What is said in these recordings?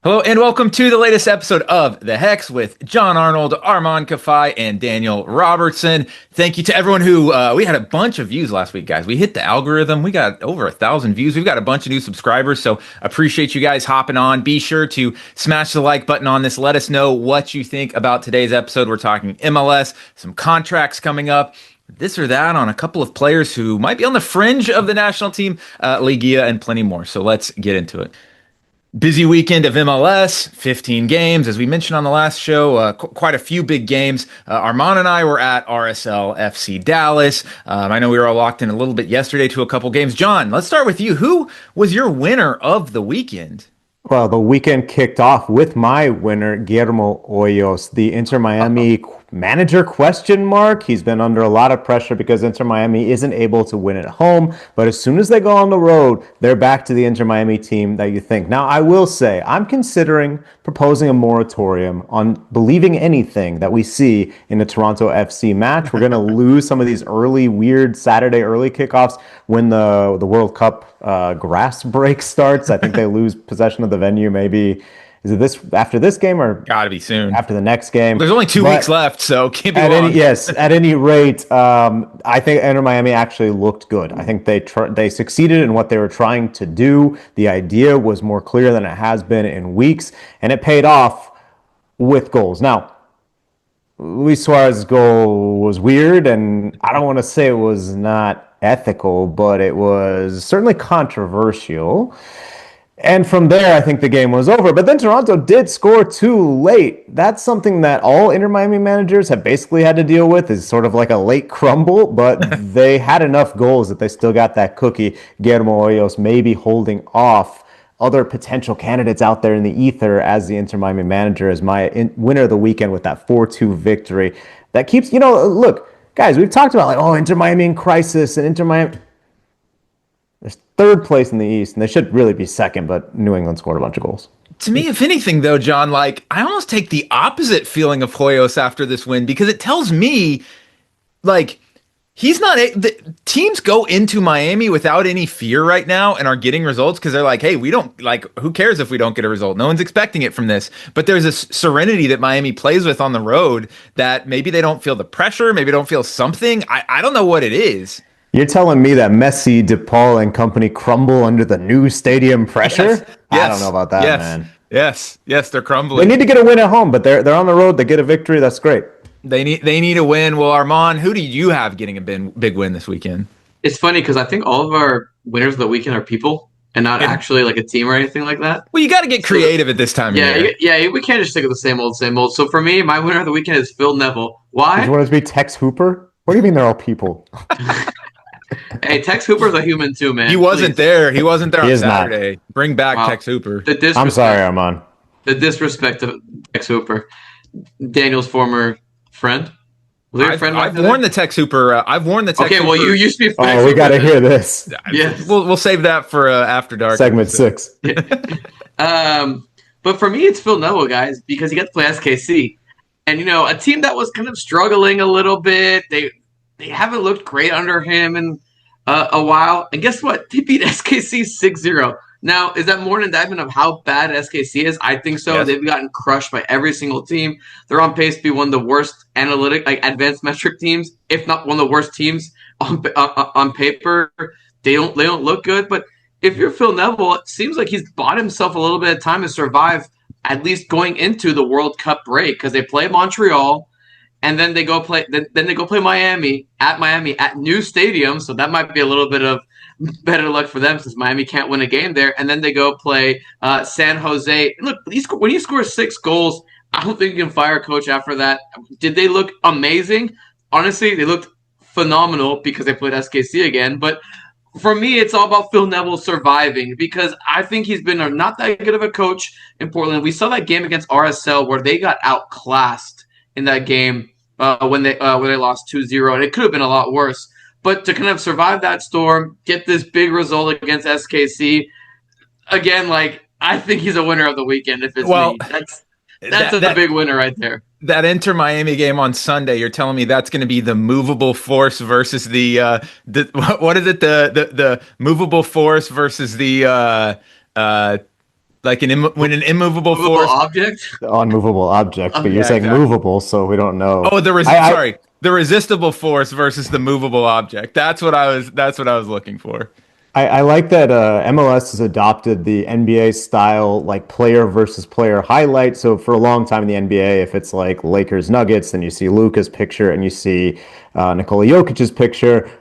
Hello and welcome to the latest episode of The Hex with John Arnold, Armand Kafai, and Daniel Robertson. Thank you to everyone who, we had a bunch of views last week, guys. We hit the algorithm. We got over 1,000 views. We've got a bunch of new subscribers, so appreciate you guys hopping on. Be sure to smash the like button on this. Let us know what you think about today's episode. We're talking MLS, some contracts coming up, this or that on a couple of players who might be on the fringe of the national team, Liguilla, and plenty more. So let's get into it. Busy weekend of MLS, 15 games. As we mentioned on the last show, quite a few big games. Armand and I were at RSL FC Dallas. I know we were all locked in a little bit yesterday to a couple games. John, let's start with you. Who was your winner of the weekend? Well, the weekend kicked off with my winner, Guillermo Hoyos, the Inter Miami manager question mark. He's been under a lot of pressure because Inter Miami isn't able to win at home. But as soon as they go on the road, they're back to the Inter Miami team that you think. Now, I will say, I'm considering proposing a moratorium on believing anything that we see in the Toronto FC match. We're going to lose some of these early, weird Saturday early kickoffs when the World Cup grass break starts. I think they lose possession of the venue maybe. Is it this after this game or gotta be soon after the next game? There's only 2 weeks left, so can't be long. At any rate, I think Inter Miami actually looked good. I think they succeeded in what they were trying to do. The idea was more clear than it has been in weeks, and it paid off with goals. Now, Luis Suarez's goal was weird, and I don't want to say it was not ethical, but it was certainly controversial. And from there, I think the game was over. But then Toronto did score too late. That's something that all Inter Miami managers have basically had to deal with, is sort of like a late crumble. But they had enough goals that they still got that cookie. Guillermo Hoyos maybe holding off other potential candidates out there in the ether as the Inter Miami manager, as my winner of the weekend with that 4-2 victory. That keeps, look, guys, we've talked about Inter Miami in crisis and Inter Miami. There's third place in the East, and they should really be second, but New England scored a bunch of goals. To me, if anything, though, John, I almost take the opposite feeling of Hoyos after this win, because it tells me, he's not. The teams go into Miami without any fear right now and are getting results because they're like, hey, we don't, who cares if we don't get a result? No one's expecting it from this. But there's this serenity that Miami plays with on the road that maybe they don't feel the pressure, maybe don't feel something. I don't know what it is. You're telling me that Messi, DePaul, and company crumble under the new stadium pressure? Yes. I don't know about that, man. Yes, they're crumbling. They need to get a win at home, but they're on the road. They get a victory. That's great. They need a win. Well, Armand, who do you have getting a big win this weekend? It's funny because I think all of our winners of the weekend are people and not actually like a team or anything like that. Well, you got to get creative at this time of year. Yeah, we can't just stick with the same old, same old. So for me, my winner of the weekend is Phil Neville. Why? Did you want it to be Tex Hooper? What do you mean they're all people? Hey, Tex Hooper's a human too, man. He wasn't there. He wasn't there on Saturday. Not. Bring back Tex Hooper. I'm sorry, Armand. The disrespect of Tex Hooper, Daniel's former friend. Was he a friend? I've worn the Tex Hooper. I've worn the Tex Hooper. Okay, well, you used to be. Oh, we got to hear this. Yes. We'll save that for After Dark. Segment 6. But for me, it's Phil Neville, guys, because he got to play SKC. And, a team that was kind of struggling a little bit. They haven't looked great under him in a while. And guess what? They beat SKC 6-0. Now, is that more an indictment of how bad SKC is? I think so. Yes. They've gotten crushed by every single team. They're on pace to be one of the worst advanced metric teams, if not one of the worst teams on paper. They don't look good. But if you're Phil Neville, it seems like he's bought himself a little bit of time to survive, at least going into the World Cup break, because they play Montreal. And then they go play. Then they go play Miami at new stadium. So that might be a little bit of better luck for them since Miami can't win a game there. And then they go play San Jose. Look, when he scores 6 goals, I don't think you can fire a coach after that. Did they look amazing? Honestly, they looked phenomenal because they played SKC again. But for me, it's all about Phil Neville surviving because I think he's been not that good of a coach in Portland. We saw that game against RSL where they got outclassed in that game when they lost 2-0, and it could have been a lot worse. But to kind of survive that storm, get this big result against SKC, again, I think he's a winner of the weekend. If it's me, that's a big winner right there. That Inter Miami game on Sunday, you're telling me that's going to be the movable force versus the what is it? The movable force versus the Like when an immovable Movable force. object. The unmovable object, but you're Yeah, saying exactly. movable, so we don't know. Oh, the resistible force versus the movable object. That's what I was looking for. I like that MLS has adopted the NBA style, like player versus player highlight. So for a long time in the NBA, if it's like Lakers Nuggets, then you see Luka's picture and you see Nikola Jokic's picture.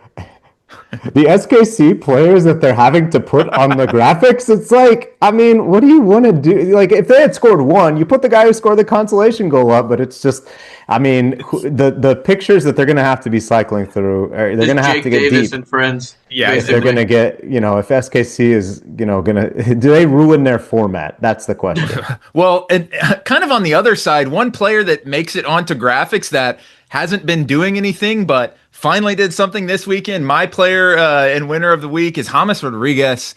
The SKC players that they're having to put on the graphics, it's like, I mean, what do you want to do? Like, if they had scored one, you put the guy who scored the consolation goal up, but it's just, I mean, the pictures that they're going to have to be cycling through, they're going to have Jake to get Davis deep. and friends. Yeah, If they're going to get, if SKC is, going to, do they ruin their format? That's the question. Well, and kind of on the other side, one player that makes it onto graphics that hasn't been doing anything, but finally did something this weekend. My player and winner of the week is James Rodriguez.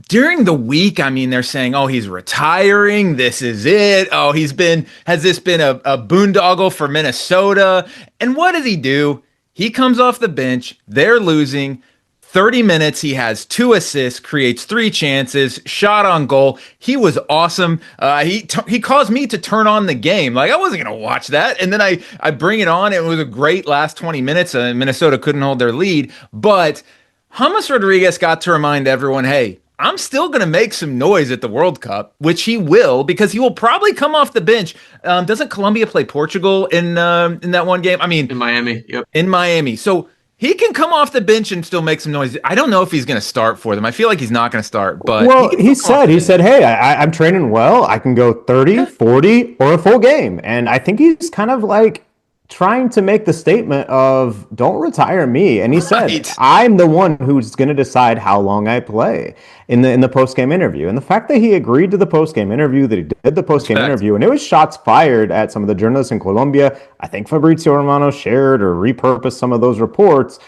During the week, I mean, they're saying, oh, he's retiring. This is it. Oh, has this been a boondoggle for Minnesota? And what does he do? He comes off the bench. They're losing. 30 minutes, he has 2 assists, creates 3 chances, shot on goal. He was awesome. He caused me to turn on the game. Like, I wasn't going to watch that. And then I bring it on. It was a great last 20 minutes. Minnesota couldn't hold their lead. But James Rodriguez got to remind everyone, hey, I'm still going to make some noise at the World Cup, which he will, because he will probably come off the bench. Doesn't Colombia play Portugal in that one game? I mean, In Miami, yep. In Miami. So he can come off the bench and still make some noise. I don't know if he's going to start for them. I feel like he's not going to start. But well, he said, hey, I'm training well. I can go 30, 40, or a full game. And I think he's kind of like trying to make the statement of don't retire me. And he said, I'm the one who's going to decide how long I play in the post-game interview. And the fact that he agreed to the post-game interview, that he did the post-game interview, and it was shots fired at some of the journalists in Colombia. I think Fabrizio Romano shared or repurposed some of those reports.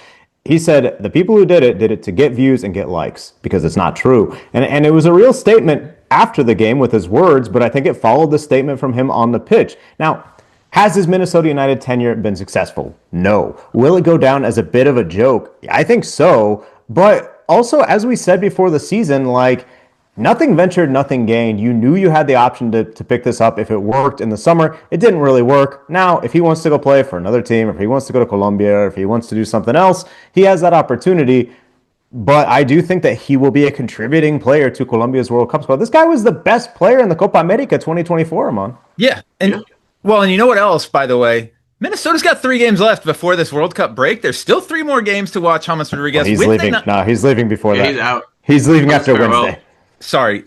He said the people who did it to get views and get likes, because it's not true. And it was a real statement after the game with his words, but I think it followed the statement from him on the pitch. Now, has his Minnesota United tenure been successful? No. Will it go down as a bit of a joke? I think so. But also, as we said before the season, like, nothing ventured, nothing gained. You knew you had the option to pick this up if it worked in the summer. It didn't really work. Now, if he wants to go play for another team, if he wants to go to Colombia, or if he wants to do something else, he has that opportunity. But I do think that he will be a contributing player to Colombia's World Cup squad. This guy was the best player in the Copa America 2024, Amon. Yeah. Well, and you know what else, by the way? Minnesota's got 3 games left before this World Cup break. There's still 3 more games to watch James Rodriguez. He's leaving. He's leaving before that. He's out. He's leaving after Wednesday. Sorry.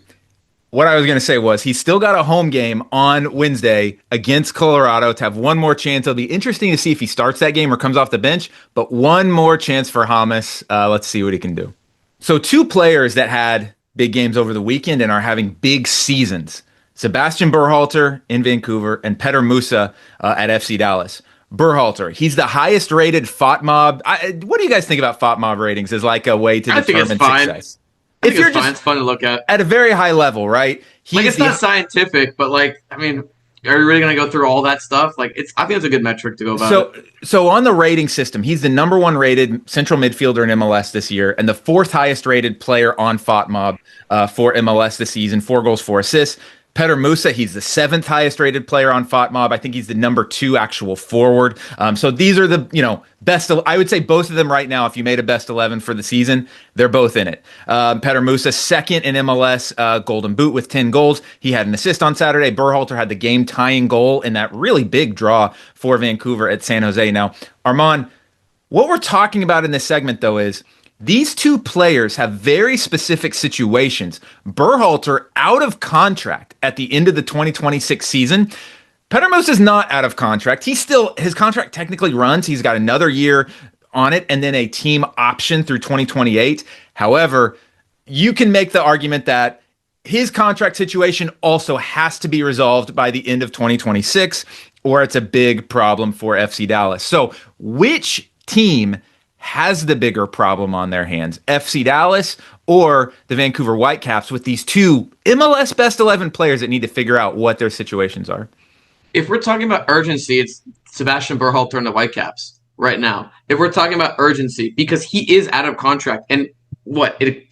What I was going to say was he's still got a home game on Wednesday against Colorado to have one more chance. It'll be interesting to see if he starts that game or comes off the bench, but one more chance for James. Let's see what he can do. So 2 players that had big games over the weekend and are having big seasons. Sebastian Berhalter in Vancouver and Petr Musa at FC Dallas. Berhalter, he's the highest rated FOTMOB. What do you guys think about FOTMOB ratings as like a way to determine success? If you're just, it's fun to look at a very high level, right? It's not scientific, but like, I mean, are you really going to go through all that stuff? Like, I think it's a good metric to go about. So on the rating system, he's the number 1 rated central midfielder in MLS this year, and the 4th highest rated player on FOTMOB for MLS this season. 4 goals, 4 assists. Petr Musa, he's the 7th highest rated player on FOTMOB. I think he's the number 2 actual forward. So these are the best. I would say both of them right now, if you made a best 11 for the season, they're both in it. Petr Musa, 2nd in MLS, Golden Boot with 10 goals. He had an assist on Saturday. Berhalter had the game tying goal in that really big draw for Vancouver at San Jose. Now, Armand, what we're talking about in this segment, though, is these 2 players have very specific situations. Berhalter out of contract at the end of the 2026 season. Petr Musa is not out of contract. His contract technically runs. He's got another year on it and then a team option through 2028. However, you can make the argument that his contract situation also has to be resolved by the end of 2026, or it's a big problem for FC Dallas. So which team has the bigger problem on their hands, FC Dallas or the Vancouver Whitecaps, with these 2 MLS best 11 players that need to figure out what their situations are? If we're talking about urgency, it's Sebastian Berhalter and the Whitecaps right now. If we're talking about urgency, because he is out of contract, and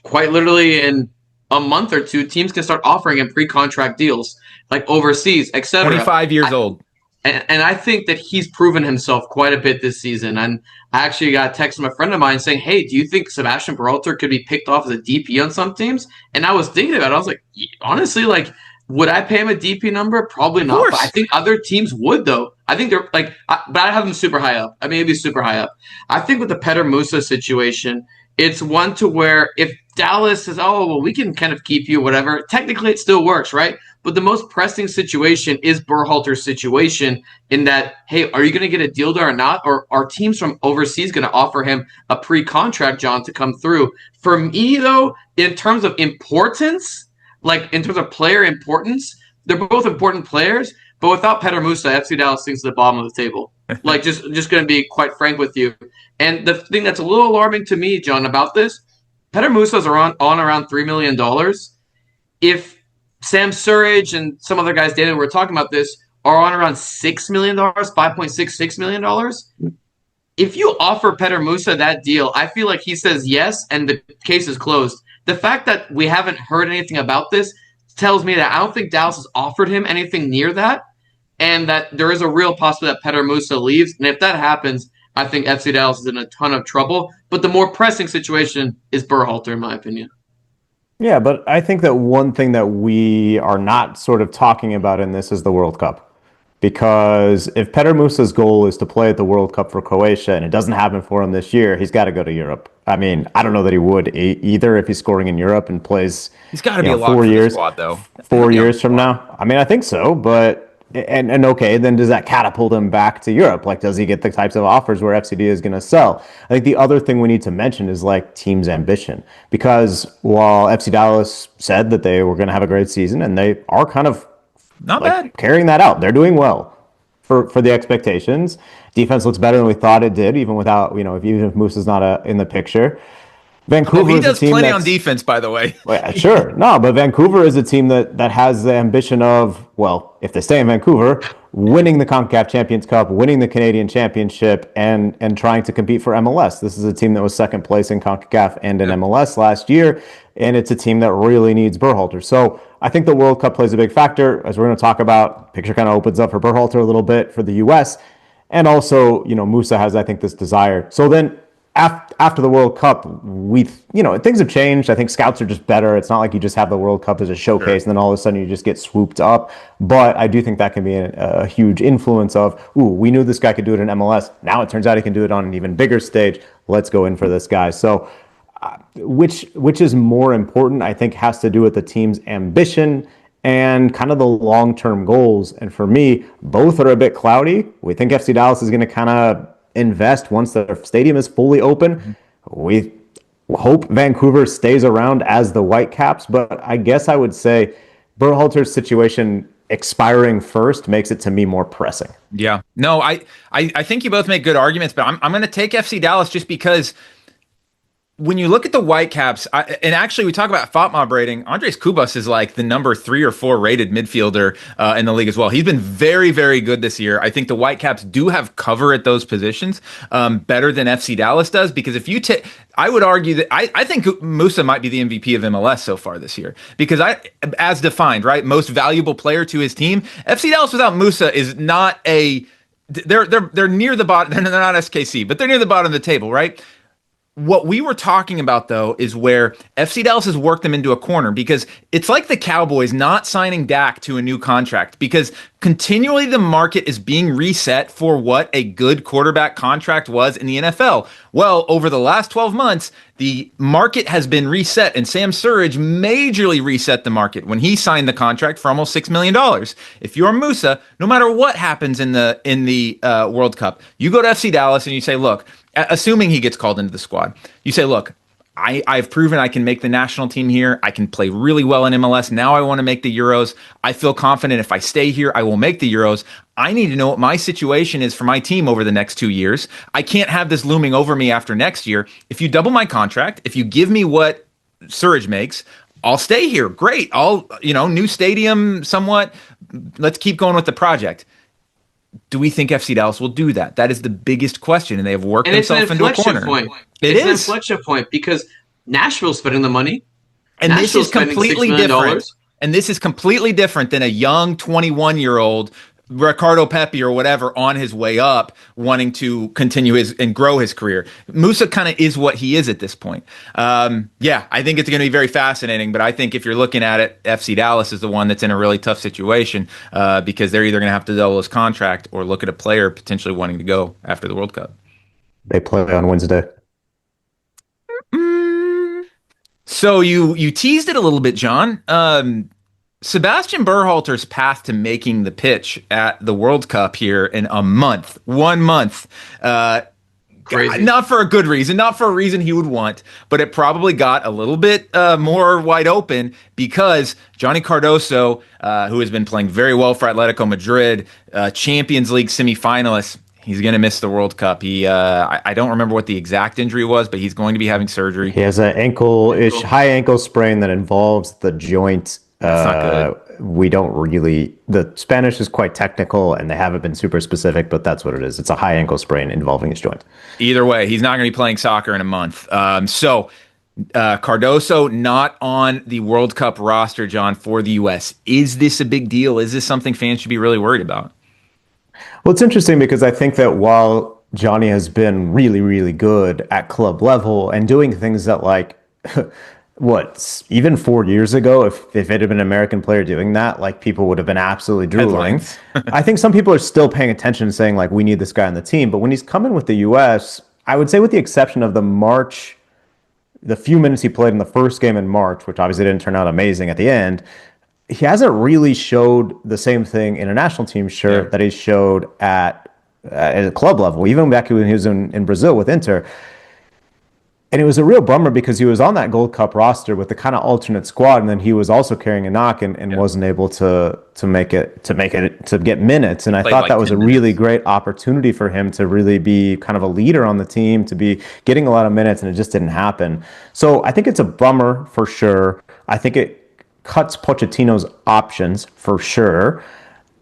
quite literally in a month or two, teams can start offering him pre-contract deals, like overseas, etc. 25 years old. And I think that he's proven himself quite a bit this season. And I actually got a text from a friend of mine saying, hey, do you think Sebastian Berhalter could be picked off as a DP on some teams? And I was thinking about it. I was like, honestly, like, would I pay him a DP number? Probably not. But I think other teams would, though. I think they're like, but I have him super high up. I mean, maybe super high up. I think with the Petter Musa situation, it's one to where if Dallas says, oh, well, we can kind of keep you, whatever, technically it still works, right? But the most pressing situation is Berhalter's situation in that, hey, are you going to get a deal there or not? Or are teams from overseas going to offer him a pre-contract, John, to come through? For me, though, in terms of importance, like in terms of player importance, they're both important players. But without Petter Musa, FC Dallas sinks to the bottom of the table. Like, just going to be quite frank with you. And the thing that's a little alarming to me, John, about this, Petter Musa's on around $3 million. If Sam Surridge and some other guys, Daniel, were talking about this, are on around $6 million, $5.66 million. If you offer Petter Musa that deal, I feel like he says yes, and the case is closed. The fact that we haven't heard anything about this tells me that I don't think Dallas has offered him anything near that, and that there is a real possibility that Petter Musa leaves. And if that happens, I think FC Dallas is in a ton of trouble. But the more pressing situation is Berhalter, in my opinion. Yeah, but I think that one thing that we are not sort of talking about in this is the World Cup. Because if Petter Musa's goal is to play at the World Cup for Croatia and it doesn't happen for him this year, he's got to go to Europe. I mean, I don't know that he would either if he's scoring in Europe and plays. He's got to be a lock 4 for years, the squad, though. 4 years from now. I mean, I think so, but and okay, then does that catapult him back to Europe? Like, does he get the types of offers where FCD is going to sell? I think the other thing we need to mention is like team's ambition, because while FC Dallas said that they were going to have a great season, and they are kind of not bad carrying that out, they're doing well for the expectations. Defense looks better than we thought it did, even without even if Musa's not in the picture. Vancouver he does plenty on defense, by the way. Well, yeah, sure. No, but Vancouver is a team that has the ambition of, well, if they stay in Vancouver, winning the CONCACAF Champions Cup, winning the Canadian Championship, and trying to compete for MLS. This is a team that was second place in CONCACAF and in MLS last year, and it's a team that really needs Berhalter. So I think the World Cup plays a big factor. As we're going to talk about, picture kind of opens up for Berhalter a little bit for the U.S., and also, Musa has, I think, this desire. So then after the World Cup, things have changed. I think scouts are just better. It's not like you just have the World Cup as a showcase and then all of a sudden you just get swooped up. But I do think that can be a huge influence of, we knew this guy could do it in MLS. Now it turns out he can do it on an even bigger stage. Let's go in for this guy. So which is more important, I think, has to do with the team's ambition and kind of the long-term goals. And for me, both are a bit cloudy. We think FC Dallas is going to kind of invest once the stadium is fully open. We hope Vancouver stays around as the Whitecaps, but I guess I would say Berhalter's situation expiring first makes it, to me, more pressing. Yeah. No, I think you both make good arguments, but I'm going to take FC Dallas just because when you look at the Whitecaps, and actually we talk about FOTMOB rating, Andres Cubas is like the number 3 or 4 rated midfielder in the league as well. He's been very, very good this year. I think the Whitecaps do have cover at those positions better than FC Dallas does, because if you take, I would argue that I think Musa might be the MVP of MLS so far this year, because as defined, right, most valuable player to his team, FC Dallas without Musa is not they're near the bottom. They're not SKC, but they're near the bottom of the table, right? What we were talking about, though, is where FC Dallas has worked them into a corner, because it's like the Cowboys not signing Dak to a new contract, because continually the market is being reset for what a good quarterback contract was in the NFL. Well, over the last 12 months, the market has been reset, and Sam Surridge majorly reset the market when he signed the contract for almost $6 million. If you're Musa, no matter what happens in the World Cup, you go to FC Dallas and you say, look, assuming he gets called into the squad, you say, look, I've proven I can make the national team here. I can play really well in MLS. Now I want to make the Euros. I feel confident if I stay here, I will make the Euros. I need to know what my situation is for my team over the next 2 years. I can't have this looming over me after next year. If you double my contract, if you give me what Surridge makes, I'll stay here. Great. New stadium somewhat. Let's keep going with the project. Do we think FC Dallas will do that? That is the biggest question, and they have worked themselves into a corner. It's an inflection point because Nashville's spending the money. And this Nashville's is spending $6 completely million. different. And this is completely different than a young 21-year-old Ricardo Pepi or whatever on his way up, wanting to continue his and grow his career. Musa kind of is what he is at this point. Yeah, I think it's going to be very fascinating. But I think if you're looking at it, FC Dallas is the one that's in a really tough situation because they're either going to have to double his contract or look at a player potentially wanting to go after the World Cup. They play on Wednesday. So you teased it a little bit, John. Sebastian Berhalter's path to making the pitch at the World Cup here in a month, 1 month. Crazy. Not for a good reason, not for a reason he would want, but it probably got a little bit more wide open because Jonny Cardoso, who has been playing very well for Atletico Madrid, Champions League semifinalist, he's going to miss the World Cup. I don't remember what the exact injury was, but he's going to be having surgery. He has an high ankle sprain that involves the joint. That's not good. We don't really. The Spanish is quite technical, and they haven't been super specific, but that's what it is. It's a high ankle sprain involving his joint. Either way, he's not going to be playing soccer in a month. So Cardoso not on the World Cup roster, John, for the U.S. Is this a big deal? Is this something fans should be really worried about? Well, it's interesting because I think that while Jonny has been really, really good at club level and doing things that like even 4 years ago, if it had been an American player doing that, like people would have been absolutely drooling. I think some people are still paying attention and saying like, we need this guy on the team. But when he's coming with the US, I would say with the exception of the few minutes he played in the first game in March, which obviously didn't turn out amazing at the end, he hasn't really showed the same thing in a national team shirt that he showed at a club level, even back when he was in Brazil with Inter. And it was a real bummer because he was on that Gold Cup roster with the kind of alternate squad, and then he was also carrying a knock and wasn't able to get minutes. And I thought that was a really great opportunity for him to really be kind of a leader on the team, to be getting a lot of minutes, and it just didn't happen. So I think it's a bummer for sure. I think it cuts Pochettino's options for sure,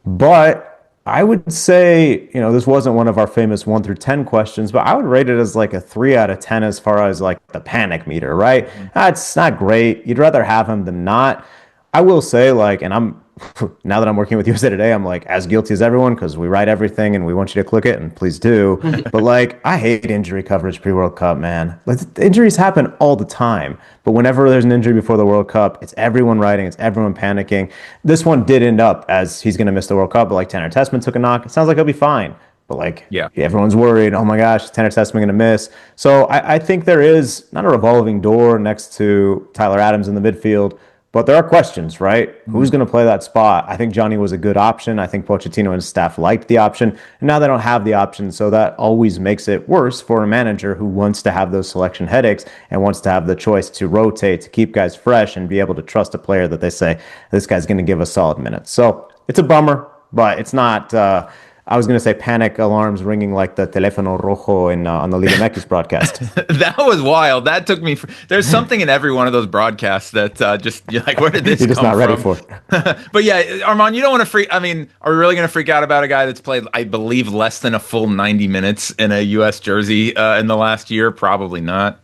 but I would say, this wasn't one of our famous 1 through 10 questions, but I would rate it as like a 3 out of 10 as far as like the panic meter, right? It's not great. You'd rather have him than not. I will say, like, and now that I'm working with USA Today, I'm like as guilty as everyone because we write everything and we want you to click it, and please do. But like, I hate injury coverage pre-World Cup, man. Like, injuries happen all the time, but whenever there's an injury before the World Cup, it's everyone writing, it's everyone panicking. This one did end up as he's going to miss the World Cup, but like Tanner Tessman took a knock. It sounds like he'll be fine. But like, everyone's worried. Oh my gosh, Tanner Tessman going to miss? So I think there is not a revolving door next to Tyler Adams in the midfield, but there are questions, right? Who's going to play that spot? I think Jonny was a good option. I think Pochettino and staff liked the option. And now they don't have the option, so that always makes it worse for a manager who wants to have those selection headaches and wants to have the choice to rotate, to keep guys fresh and be able to trust a player that they say, this guy's going to give us solid minutes. So it's a bummer, but it's not... I was going to say panic alarms ringing like the Teléfono Rojo on the Liga MX broadcast. That was wild. That took me... There's something in every one of those broadcasts that just, you're like, where did this come from? You're just not ready for it. But yeah, Armand, you don't want to freak... I mean, are we really going to freak out about a guy that's played, I believe, less than a full 90 minutes in a U.S. jersey in the last year? Probably not.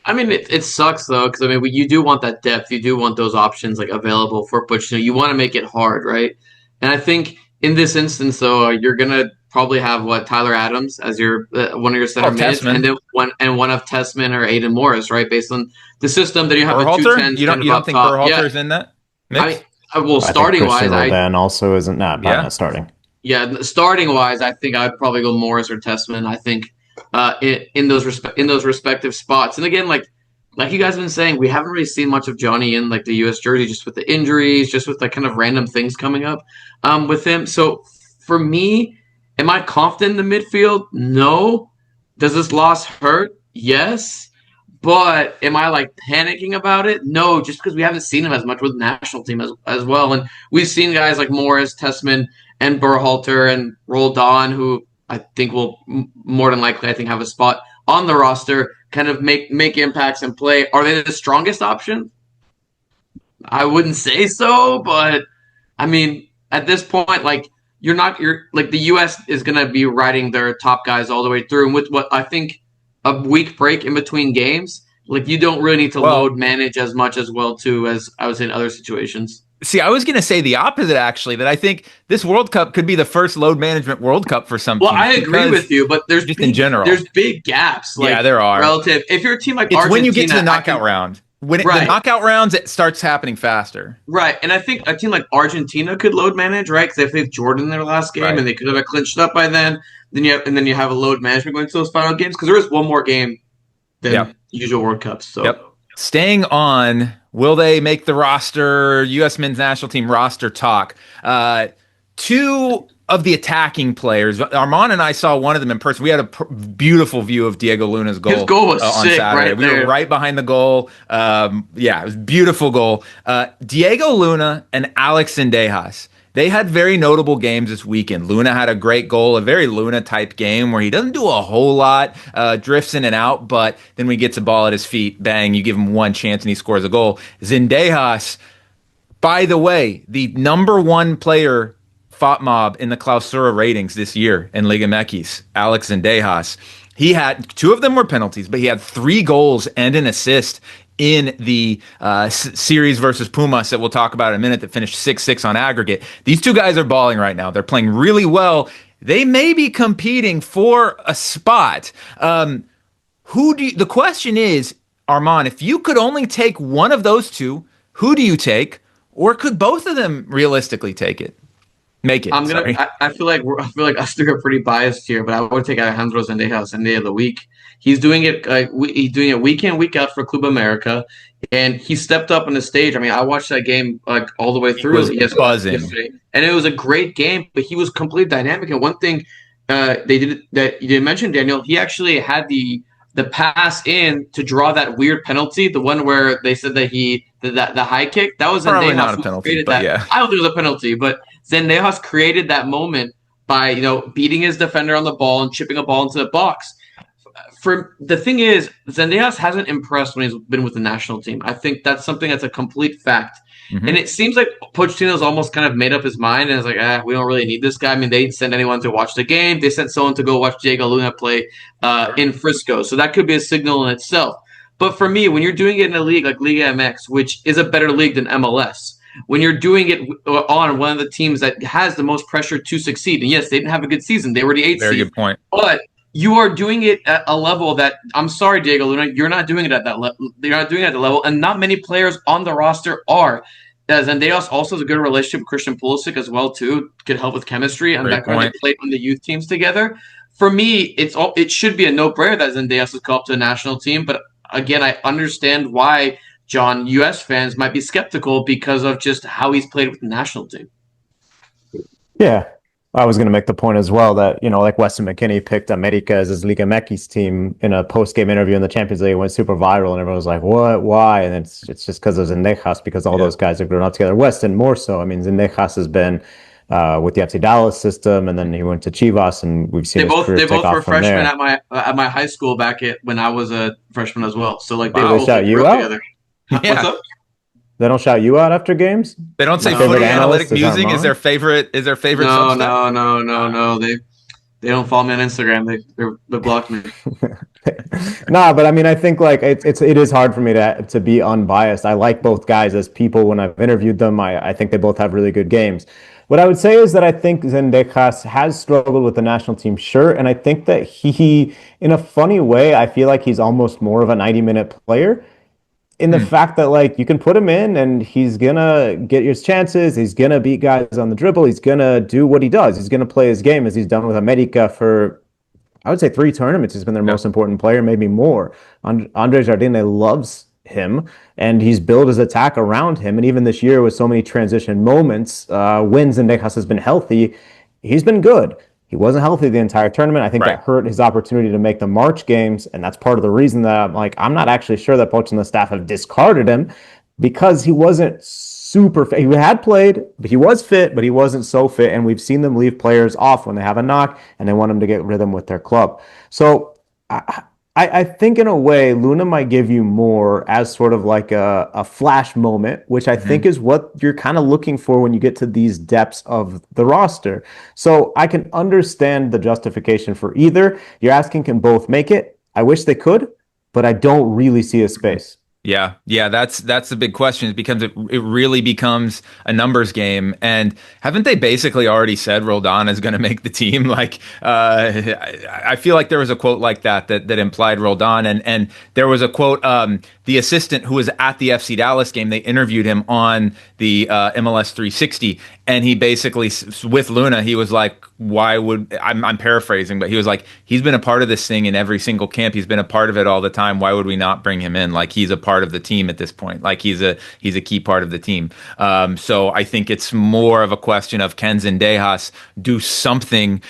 I mean, it sucks, though, because, I mean, you do want that depth. You do want those options, like, available for Pochettino. You want to make it hard, right? And I think... in this instance, though, you're gonna probably have Tyler Adams as your one of your center mids, and then one of Tessman or Aiden Morris, right? Based on the system that you have Berhalter? with 2 10s. You don't think Berhalter's in that mix? Starting wise, Dan also isn't not starting. Yeah, starting wise, I think I'd probably go Morris or Tessman. I think in those respective spots, and again, like you guys have been saying, we haven't really seen much of Jonny in like the U.S. jersey, just with the injuries, just with like kind of random things coming up with him. So for me, am I confident in the midfield? No. Does this loss hurt? Yes. But am I like panicking about it? No, just because we haven't seen him as much with the national team as well. And we've seen guys like Morris, Tessman, and Berhalter and Roldan, who I think will more than likely, have a spot on the roster, kind of make impacts and play. Are they the strongest option? I wouldn't say so, but I mean, at this point, like you're the US is gonna be riding their top guys all the way through. And with what I think a week break in between games, Like you don't really need to Well, load manage as much as well too as I was in other situations. see, I was going to say the opposite, actually, that I think this World Cup could be the first load management World Cup for some Well, teams. I agree Because with you, but just in general. there's big gaps. Like Yeah, there are. relative. If you're a team like It's Argentina, when you get to the knockout round. When the right, knockout rounds, it starts happening faster. right, and I think a team like Argentina could load manage, right? Because if they have Jordan in their last game Right. and they could have clinched up by then you have a load management going to those final games because there is one more game than Yep. usual World Cups. So. Yep. Staying on, will they make the roster? U.S. men's national team roster talk. Two of the attacking players, Armand and I saw one of them in person. We had a beautiful view of Diego Luna's goal. His goal was on sick Saturday. right We there. were right behind the goal. Yeah, it was a beautiful goal. Diego Luna and Alex Zendejas. They had very notable games this weekend. Luna had a great goal, a very Luna-type game where he doesn't do a whole lot, drifts in and out, but then when he gets a ball at his feet, bang, you give him one chance and he scores a goal. Zendejas, by the way, the number one player FOTMOB in the Clausura ratings this year in Liga MX, Alex Zendejas. He had two of them were penalties, but he had 3 goals and an assist in the series versus Pumas that we'll talk about in a minute that finished 6-6 on aggregate. These two guys are balling right now. They're playing really well. They may be competing for a spot. The question is, Armand, if you could only take one of those two, who do you take? Or could both of them realistically take it? Make it. I feel like us three are pretty biased here, but I would take Alejandro Zendejas any day of the week. He's doing it. He's doing it week in, week out for Club America, and he stepped up on the stage. I mean, I watched that game like all the way through. It was buzzing, and it was a great game. But he was completely dynamic. And one thing they did that you didn't mention, Daniel, he actually had the pass in to draw that weird penalty, the one where they said that the high kick, that was probably Zendejas not a penalty, but yeah. I don't think it was a penalty, but Zendejas created that moment by beating his defender on the ball and chipping a ball into the box. For the thing is, Zendejas hasn't impressed when he's been with the national team. I think that's something that's a complete fact. Mm-hmm. And it seems like Pochettino's almost kind of made up his mind and is like, we don't really need this guy. I mean, they didn't send anyone to watch the game. They sent someone to go watch Diego Luna play in Frisco. So that could be a signal in itself. But for me, when you're doing it in a league like Liga MX, which is a better league than MLS, when you're doing it on one of the teams that has the most pressure to succeed, and yes, they didn't have a good season. They were the 8th seed. Very good point. But you are doing it at a level that, I'm sorry, Diego Luna, you're not doing it at that level. You're not doing it at the level, and not many players on the roster are. Zendejas also has a good relationship with Christian Pulisic as well, too. Could help with chemistry, and that they played on the youth teams together. For me, it should be a no-brainer that Zendejas has come up to the national team, but again, I understand why John, U.S. fans might be skeptical because of just how he's played with the national team. Yeah, I was going to make the point as well that, like Weston McKennie picked America as his Liga MX team in a post-game interview in the Champions League. It went super viral, and everyone was like, what, why? And it's just because of Zendejas, because all those guys have grown up together. Weston more so. I mean, Zendejas has been with the FC Dallas system, and then he went to Chivas, and we've seen they both were freshmen at my high school when I was a freshman as well. So like they both shout you out together. Yeah. What's up? They don't shout you out after games? They don't say footy analytic musing is their favorite. No. They don't follow me on Instagram. They blocked me. Nah, but I mean, I think like it is hard for me to be unbiased. I like both guys as people. When I've interviewed them, I think they both have really good games. What I would say is that I think Zendejas has struggled with the national team, sure, and I think that he, in a funny way, I feel like he's almost more of a 90-minute player. In the fact that, like, you can put him in and he's going to get his chances. He's going to beat guys on the dribble. He's going to do what he does. He's going to play his game as he's done with America for, I would say, 3 tournaments. He's been their most important player, maybe more. Andre Jardine loves him, and he's built his attack around him. And even this year with so many transition moments, when Zendejas has been healthy, he's been good. He wasn't healthy the entire tournament. I think that hurt his opportunity to make the March games, and that's part of the reason that I'm not actually sure that Poch and the staff have discarded him, because he wasn't super fit. He had played, but he was fit, but he wasn't so fit, and we've seen them leave players off when they have a knock and they want them to get rhythm with their club. So I think in a way, Luna might give you more as sort of like a flash moment, which I think is what you're kind of looking for when you get to these depths of the roster. So I can understand the justification for either. You're asking, can both make it? I wish they could. but I don't really see a space. Yeah, that's the big question. It really becomes a numbers game, and haven't they basically already said Roldan is going to make the team? Like, I feel like there was a quote like that implied Roldan, and there was a quote. The assistant who was at the FC Dallas game, they interviewed him on the MLS 360, and he basically, with Luna, he was like, "Why would I'm paraphrasing, but he was like, he's been a part of this thing in every single camp. He's been a part of it all the time. Why would we not bring him in? Like, he's a part of the team at this point. Like, he's a key part of the team." So I think it's more of a question of, can Zendejas do something?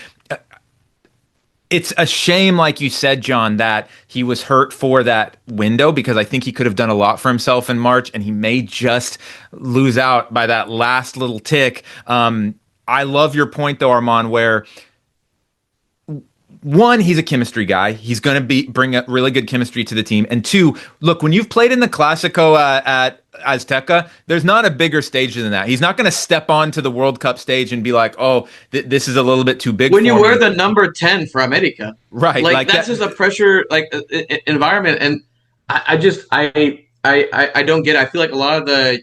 It's a shame, like you said, John, that he was hurt for that window, because I think he could have done a lot for himself in March, and he may just lose out by that last little tick. I love your point, though, Armand, where one, he's a chemistry guy. He's going to bring a really good chemistry to the team. And two, look, when you've played in the Clásico at Azteca, there's not a bigger stage than that. He's not going to step onto the World Cup stage and be like, "Oh, this is a little bit too big." When you wear me. the number 10 for America, right? Like that's just a pressure environment, and I don't get it. I feel like a lot of the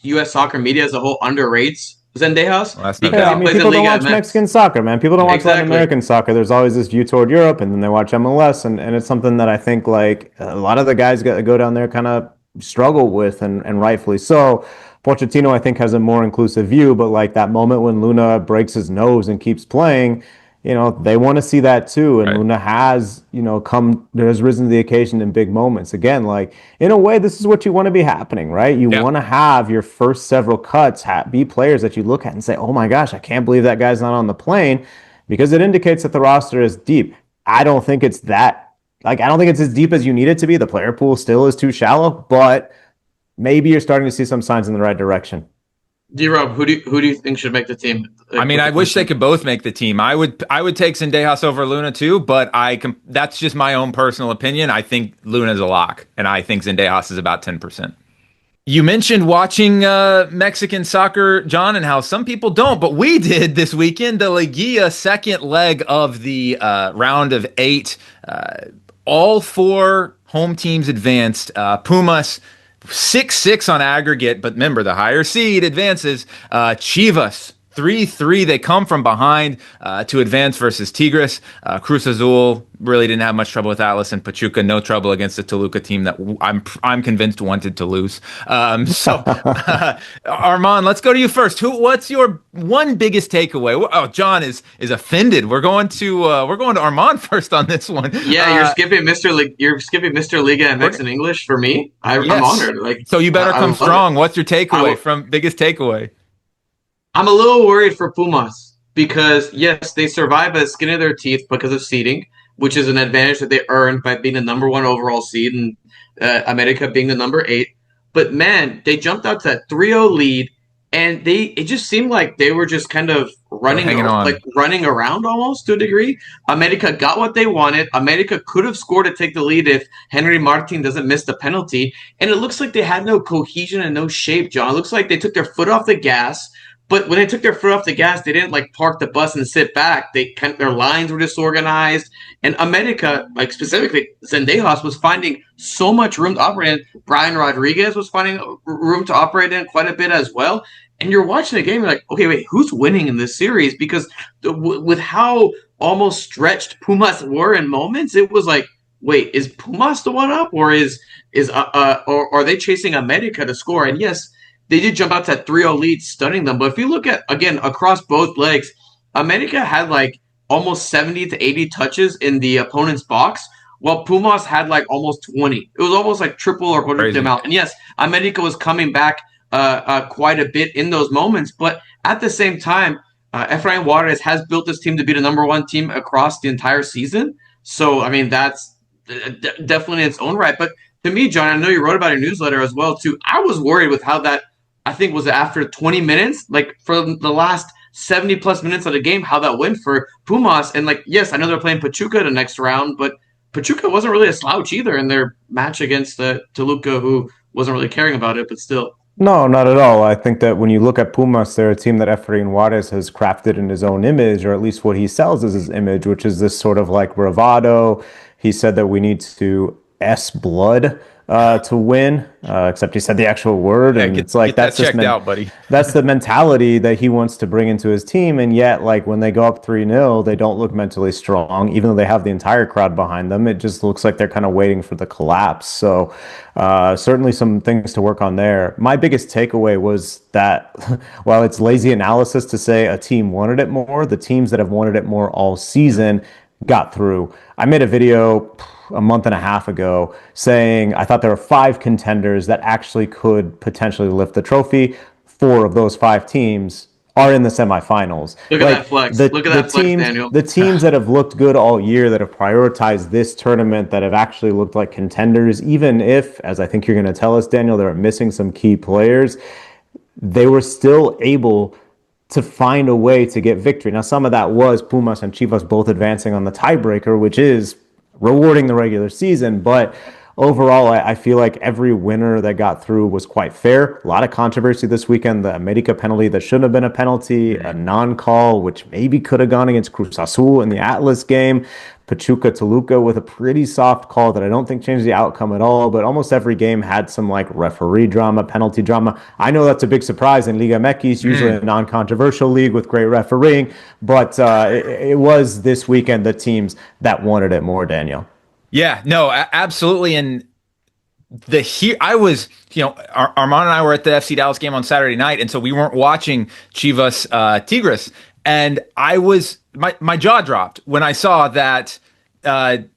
U.S. soccer media as a whole underrates Zendejas because people don't watch Mexican soccer, man. People don't watch Latin American soccer. There's always this view toward Europe, and then they watch MLS, and it's something that I think like a lot of the guys go down there kind of struggle with, and rightfully so. Pochettino, I think, has a more inclusive view, but like that moment when Luna breaks his nose and keeps playing, they want to see that too. And right. Luna has, has risen to the occasion in big moments. Again, like in a way, this is what you want to be happening, right? You want to have your first several cuts be players that you look at and say, "Oh my gosh, I can't believe that guy's not on the plane," because it indicates that the roster is deep. I don't think it's as deep as you need it to be. The player pool still is too shallow, but maybe you're starting to see some signs in the right direction. D-Rob, who do you think should make the team? I mean, I wish they could both make the team. I would take Zendejas over Luna too, but that's just my own personal opinion. I think Luna's a lock, and I think Zendejas is about 10%. You mentioned watching Mexican soccer, John, and how some people don't, but we did this weekend. The Liguilla second leg of the round of 8. All 4 home teams advanced. Pumas 6-6 on aggregate, but remember, the higher seed advances. Chivas 3-3. They come from behind to advance versus Tigres. Cruz Azul really didn't have much trouble with Atlas, and Pachuca no trouble against the Toluca team that I'm convinced wanted to lose. Armand, let's go to you first. What's your one biggest takeaway? Oh, John is offended. We're going to Armand first on this one. Yeah, you're skipping Mr. Liga and Mix in English for me. I'm honored. So you better come strong. What's your takeaway biggest takeaway? I'm a little worried for Pumas because, yes, they survive by the skin of their teeth because of seeding, which is an advantage that they earned by being the number 1 overall seed and America being the number 8. But, man, they jumped out to that 3-0 lead, and it just seemed like they were just kind of running around almost to a degree. America got what they wanted. America could have scored to take the lead if Henry Martin doesn't miss the penalty. And it looks like they had no cohesion and no shape, John. It looks like they took their foot off the gas. But when they took their foot off the gas, they didn't park the bus and sit back. Their lines were disorganized. And America, specifically Zendejas, was finding so much room to operate in. Brian Rodriguez was finding room to operate in quite a bit as well. And you're watching the game, you're like, okay, wait, who's winning in this series? Because with how almost stretched Pumas were in moments, it was like, wait, is Pumas the one up, or or are they chasing America to score? And yes, they did jump out to that 3-0 lead, stunning them. But if you look at, again, across both legs, America had almost 70 to 80 touches in the opponent's box, while Pumas had almost 20. It was almost triple or quadruple the amount. And yes, America was coming back quite a bit in those moments. But at the same time, Efrain Juarez has built this team to be the number 1 team across the entire season. So, I mean, that's definitely in its own right. But to me, John, I know you wrote about your newsletter as well, too. I was worried with how that, I think, was after 20 minutes, for the last 70-plus minutes of the game, how that went for Pumas. And, yes, I know they're playing Pachuca the next round, but Pachuca wasn't really a slouch either in their match against the Toluca, who wasn't really caring about it, but still. No, not at all. I think that when you look at Pumas, they're a team that Efrain Juarez has crafted in his own image, or at least what he sells as his image, which is this sort of bravado. He said that we need to S blood to win, except he said the actual word, Yeah, and it's like get that that's just checked out, buddy. that's the mentality that he wants to bring into his team. And yet, like when they go up 3-0, they don't look mentally strong, even though they have the entire crowd behind them. It just looks like they're kind of waiting for the collapse. So certainly some things to work on there. My biggest takeaway was that while it's lazy analysis to say a team wanted it more, the teams that have wanted it more all season got through. I made a video a month and a half ago saying I thought there were 5 contenders that actually could potentially lift the trophy. 4 of those 5 teams are in the semifinals. Look at that flex. Look at that flex, teams, Daniel. The teams that have looked good all year, that have prioritized this tournament, that have actually looked like contenders, even if, as I think you're going to tell us, Daniel, they're missing some key players, they were still able to find a way to get victory. Now, some of that was Pumas and Chivas both advancing on the tiebreaker, which is rewarding the regular season. But overall, I feel like every winner that got through was quite fair. A lot of controversy this weekend. The America penalty that shouldn't have been a penalty, a non-call, which maybe could have gone against Cruz Azul in the Atlas game. Pachuca Toluca with a pretty soft call that I don't think changed the outcome at all, but almost every game had some like referee drama, penalty drama. I know that's a big surprise in Liga MX, usually a non-controversial league with great refereeing, but it was this weekend the teams that wanted it more, Daniel. Yeah, no, absolutely. And I was, Armand and I were at the FC Dallas game on Saturday night, and so we weren't watching Chivas Tigres, and I was my jaw dropped when I saw that Chivas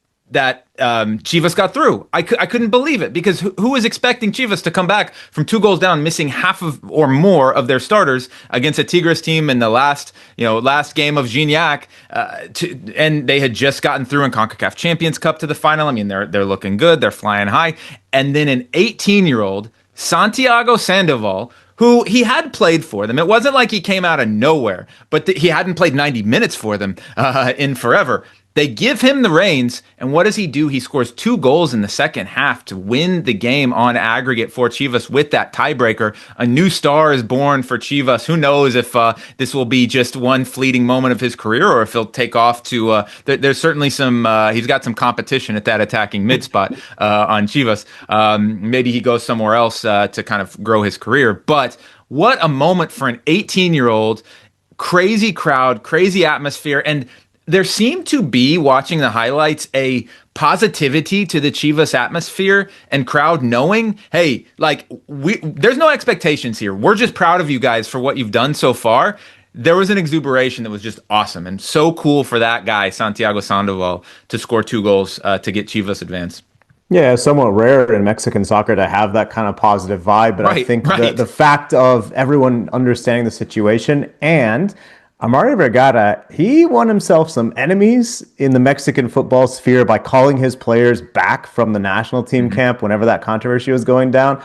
got through. I couldn't believe it, because who was expecting Chivas to come back from 2 goals down, missing half of or more of their starters against a Tigres team in the last game of Gignac, and they had just gotten through in CONCACAF Champions Cup to the final. I mean, they're looking good, they're flying high, and then an 18-year-old Santiago Sandoval, who he had played for them. It wasn't like he came out of nowhere, but he hadn't played 90 minutes for them in forever. They give him the reins, and what does he do? He scores 2 goals in the second half to win the game on aggregate for Chivas with that tiebreaker. A new star is born for Chivas. Who knows if this will be just one fleeting moment of his career, or if he'll take off to there's certainly some he's got some competition at that attacking mid spot on Chivas. Maybe he goes somewhere else to kind of grow his career. But what a moment for an 18-year-old. Crazy crowd, crazy atmosphere, and there seemed to be, watching the highlights, a positivity to the Chivas atmosphere and crowd, knowing, hey, like, there's no expectations here. We're just proud of you guys for what you've done so far. There was an exuberation that was just awesome, and so cool for that guy, Santiago Sandoval, to score 2 goals to get Chivas advanced. Yeah, somewhat rare in Mexican soccer to have that kind of positive vibe, but I think the fact of everyone understanding the situation, and Amari Vergara, he won himself some enemies in the Mexican football sphere by calling his players back from the national team camp whenever that controversy was going down.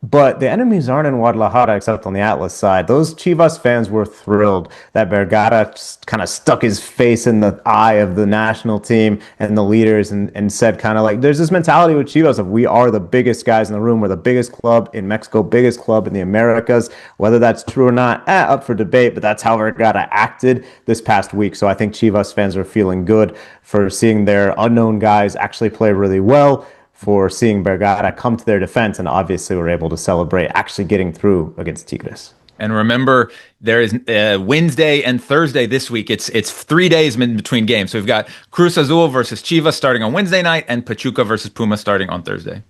But the enemies aren't in Guadalajara except on the Atlas side. Those Chivas fans were thrilled that Vergara kind of stuck his face in the eye of the national team and the leaders and said kind of like, there's this mentality with Chivas of we are the biggest guys in the room. We're the biggest club in Mexico, biggest club in the Americas. Whether that's true or not, up for debate, but that's how Vergara acted this past week. So I think Chivas fans are feeling good for seeing their unknown guys actually play really well, for seeing Vergara come to their defense, and obviously were able to celebrate actually getting through against Tigres. And remember, there is Wednesday and Thursday this week. It's 3 days in between games. So we've got Cruz Azul versus Chivas starting on Wednesday night, and Pachuca versus Puma starting on Thursday.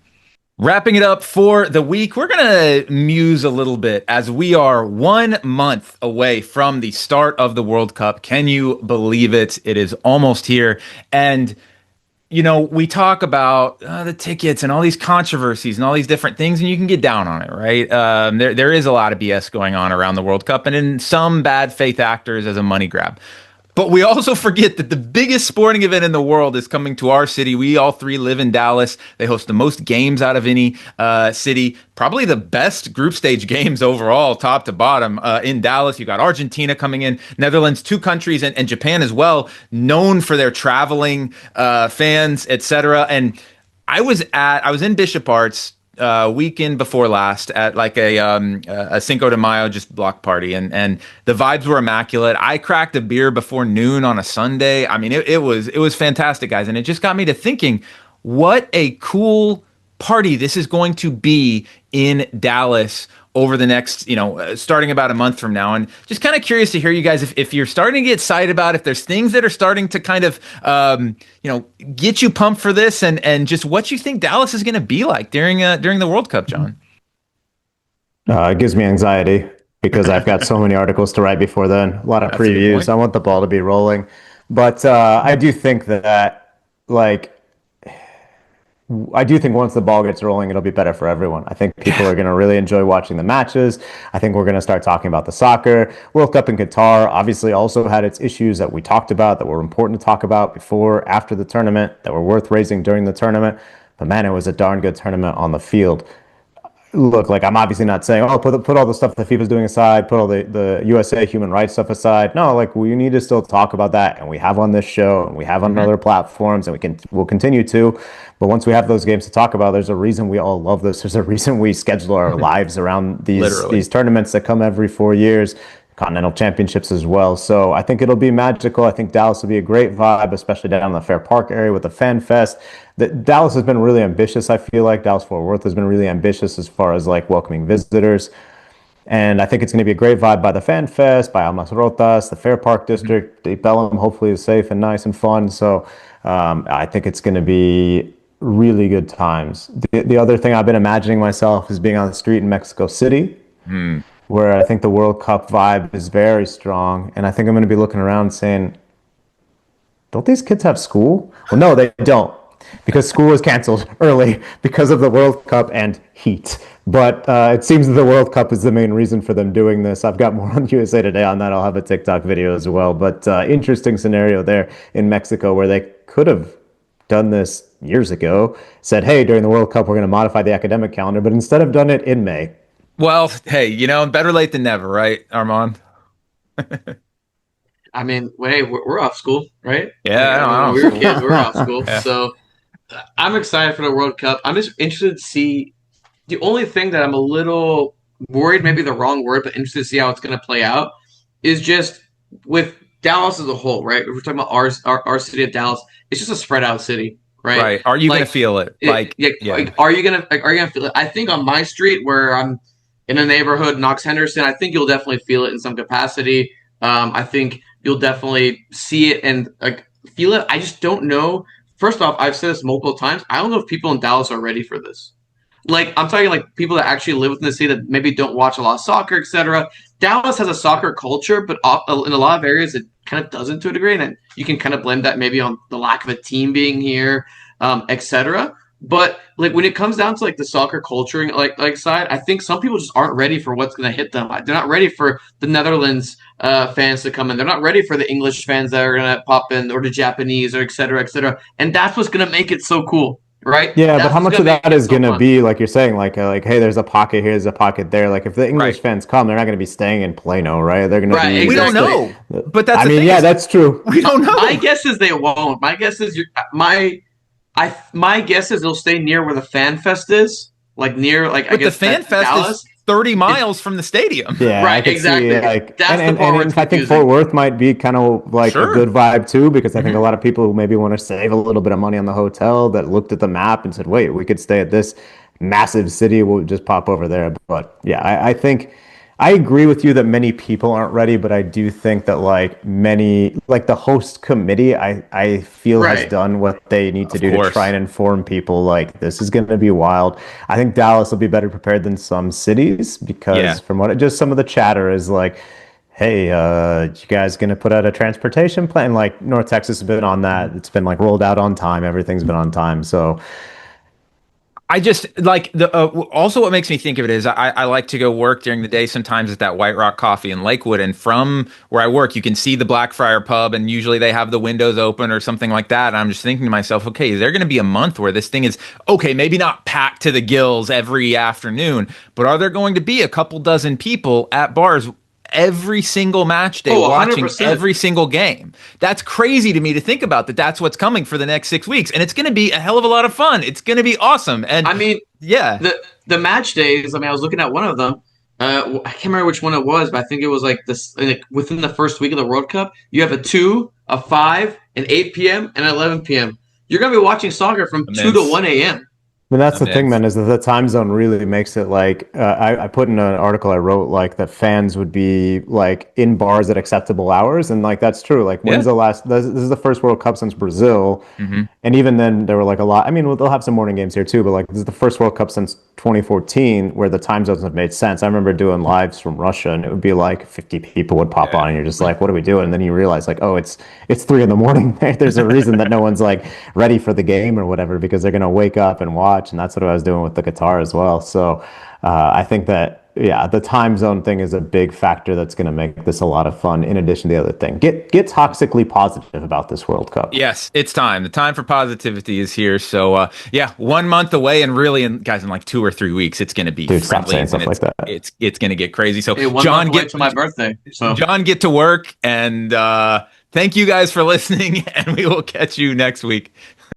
Wrapping it up for the week, we're going to muse a little bit as we are 1 month away from the start of the World Cup. Can you believe it? It is almost here. And we talk about the tickets and all these controversies and all these different things, and you can get down on it, right? There is a lot of BS going on around the World Cup, and in some bad faith actors as a money grab. But we also forget that the biggest sporting event in the world is coming to our city. We all 3 live in Dallas. They host the most games out of any city. Probably the best group stage games overall, top to bottom, in Dallas. You got Argentina coming in, Netherlands, 2 countries, and Japan as well, known for their traveling fans, etc. And I was in Bishop Arts weekend before last at like a Cinco de Mayo just block party, and the vibes were immaculate. I cracked a beer before noon on a Sunday. I mean, it was fantastic, guys, and it just got me to thinking, what a cool party this is going to be in Dallas over the next, starting about a month from now. And just kind of curious to hear you guys, if you're starting to get excited about, if there's things that are starting to kind of, get you pumped for this, and just what you think Dallas is going to be like during the World Cup, John. It gives me anxiety because I've got so many articles to write before then, a lot of previews. I want the ball to be rolling. But I do think that, I do think once the ball gets rolling, it'll be better for everyone. I think people are going to really enjoy watching the matches. I think we're going to start talking about the soccer. World Cup in Qatar obviously also had its issues that we talked about, that were important to talk about before, after the tournament, that were worth raising during the tournament. But man, it was a darn good tournament on the field. Look, I'm obviously not saying, put all the stuff that FIFA's doing aside, put all the USA human rights stuff aside. No, we need to still talk about that, and we have on this show, and we have on other platforms, and we'll continue to. But once we have those games to talk about, there's a reason we all love this. There's a reason we schedule our lives around these tournaments that come every 4 years. Continental championships as well. So I think it'll be magical. I think Dallas will be a great vibe, especially down in the Fair Park area with the Fan Fest. Dallas has been really ambitious, I feel like. Dallas-Fort Worth has been really ambitious as far as welcoming visitors. And I think it's going to be a great vibe by the Fan Fest, by Almas Rotas, the Fair Park District. Bellum hopefully is safe and nice and fun. So I think it's going to be really good times. The other thing I've been imagining myself is being on the street in Mexico City. Where I think the World Cup vibe is very strong. And I think I'm going to be looking around saying, don't these kids have school? Well, no, they don't, because school was canceled early because of the World Cup and heat. But it seems that the World Cup is the main reason for them doing this. I've got more on USA Today on that. I'll have a TikTok video as well. But interesting scenario there in Mexico where they could have done this years ago, said, hey, during the World Cup, we're going to modify the academic calendar, but instead have done it in May. Well, hey, better late than never, right, Armand? I mean, we're off school, right? Yeah, when we were kids, we were off school. Yeah. So I'm excited for the World Cup. I'm just interested to see. The only thing that I'm a little worried, maybe the wrong word, but interested to see how it's going to play out, is just with Dallas as a whole, right? If we're talking about our city of Dallas, it's just a spread out city, right? Right. Are you going to feel it? Are you gonna feel it? I think on my street where I'm in a neighborhood, Knox Henderson, I think you'll definitely feel it in some capacity. I think you'll definitely see it and feel it. I just don't know. First off, I've said this multiple times. I don't know if people in Dallas are ready for this. I'm talking people that actually live within the city that maybe don't watch a lot of soccer, etc. Dallas has a soccer culture, but in a lot of areas it kind of doesn't to a degree, and you can kind of blame that maybe on the lack of a team being here, etc. But when it comes down to the soccer culture side, I think some people just aren't ready for what's going to hit them. They're not ready for the Netherlands fans to come in. They're not ready for the English fans that are going to pop in, or the Japanese, or et cetera, et cetera. And that's what's going to make it so cool, right? Yeah, but how much of that is going to be like you're saying, hey, there's a pocket here, there's a pocket there. If the English fans come, they're not going to be staying in Plano, right? They're going to be. Exactly. We don't know, but that's. That's true. We don't know. My guess is they won't. My guess is my guess is they'll stay near where the Fan Fest is, near I guess the Fan Fest Dallas. Is 30 miles from the stadium. Yeah, right, exactly. That's the part where I think Fort Worth might be kind of a good vibe too, because I think a lot of people who maybe want to save a little bit of money on the hotel that looked at the map and said, wait, we could stay at this massive city, we'll just pop over there. But yeah, I think I agree with you that many people aren't ready, but I do think that the host committee, I feel has done what they need to do to try and inform people this is going to be wild. I think Dallas will be better prepared than some cities because from what some of the chatter is hey, you guys going to put out a transportation plan? North Texas has been on that. It's been rolled out on time. Everything's been on time. So I just also what makes me think of it is I like to go work during the day sometimes at that White Rock Coffee in Lakewood, and from where I work you can see the Blackfriar pub, and usually they have the windows open or something like that. And I'm just thinking to myself, okay, is there going to be a month where this thing is maybe not packed to the gills every afternoon, but are there going to be a couple dozen people at bars every single match day, watching 100%. Every single game? That's crazy to me to think about that's what's coming for the next 6 weeks, and it's going to be a hell of a lot of fun. It's going to be awesome. And the match days, I was looking at one of them, I can't remember which one it was, but I think it was this within the first week of the World Cup, you have a 2, a 5, an 8 p.m. and 11 p.m. you're going to be watching soccer from 2 to 1 a.m. I mean, that's the thing, man, is that the time zone really makes it like I put in an article I wrote like that fans would be like in bars at acceptable hours. And like, that's true. Like when's the last, this is the first World Cup since Brazil. And even then there were like a lot, I mean, they'll have some morning games here too, but like this is the first World Cup since 2014 where the time zones have made sense. I remember doing lives from Russia and it would be like 50 people would pop on and you're just like, what are we doing? And then you realize like, oh, it's 3 a.m. There's a reason that no one's like ready for the game or whatever, because they're going to wake up and watch. And that's what I was doing with the guitar as well. So I think that, yeah, the time zone thing is a big factor that's going to make this a lot of fun, in addition to the other thing. Get toxically positive about this World Cup. Yes, it's time. The time for positivity is here. So, yeah, 1 month away, and really, guys, in like 2 or 3 weeks, it's going to be friendly. And stuff like that. It's going to get crazy. So, Hey, 1 John, month away to my birthday. So, John, get to work, and thank you guys for listening, and we will catch you next week.